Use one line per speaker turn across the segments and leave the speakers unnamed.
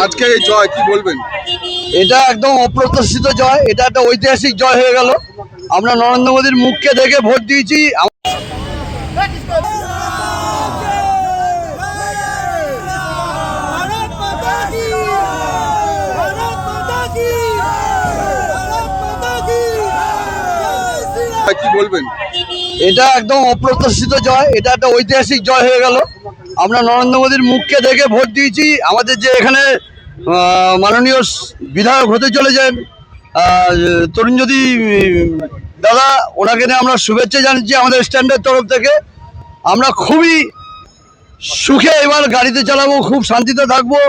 আজকে এই জয় কি বলবেন?
এটা একদম অপ্রত্যাশিত জয়, এটা একটা ঐতিহাসিক জয় হয়ে গেল। আমরা নরেন্দ্র মোদীর মুখকে দেখে ভোট দিয়েছি।
কি বলবেন?
এটা একদম অপ্রত্যাশিত জয়, এটা একটা ঐতিহাসিক জয় হয়ে গেল। আমরা নরেন্দ্র মোদীর মুখকে দেখে ভোট দিয়েছি। আমাদের যে এখানে মাননীয় বিধায়ক হতে চলেছেন তরুণজ্যোতি দাদা, ওনাকে নিয়ে আমরা শুভেচ্ছা জানাচ্ছি আমাদের স্ট্যান্ডের তরফ থেকে। আমরা খুবই সুখে এবার গাড়িতে চালাবো, খুব শান্তিতে থাকবো।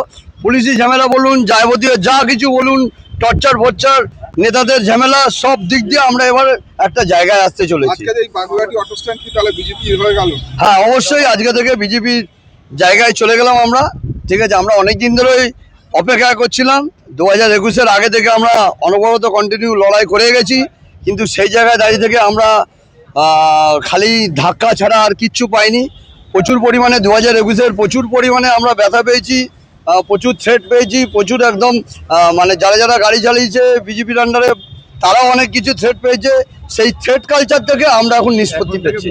পুলিশি ঝামেলা বলুন, যাবতীয় যা কিছু বলুন, টর্চার ফর্চার, নেতাদের ঝামেলা, সব দিক দিয়ে আমরা এবার একটা জায়গায় আসতে চলেছি।
আজকের এই বাগুইআটি অটো স্ট্যান্ড কি তাহলে বিজেপি হয়ে গেল?
হ্যাঁ, অবশ্যই আজকে থেকে বিজেপির জায়গায় চলে গেলাম আমরা। ঠিক আছে, আমরা অনেক দিন ধরেই অপেক্ষা করছিলাম। 2021-এর আগে থেকে আমরা অনবরত কন্টিনিউ লড়াই করে গেছি, কিন্তু সেই জায়গায় দাঁড়িয়ে থেকে আমরা খালি ধাক্কা ছাড়া আর কিচ্ছু পাইনি। প্রচুর পরিমাণে 2021-এর প্রচুর পরিমাণে আমরা ব্যথা পেয়েছি, প্রচুর থ্রেট পেয়েছি, প্রচুর একদম মানে যারা যারা গাড়ি চালিয়েছে বিজেপির আন্ডারে তারাও অনেক কিছু থ্রেট পেয়েছে। সেই থ্রেট কালচার থেকে আমরা এখন নিষ্পত্তি পেয়েছি।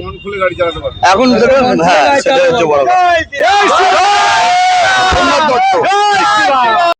এখন থেকে হ্যাঁ, সেটা হচ্ছে বড় কথা।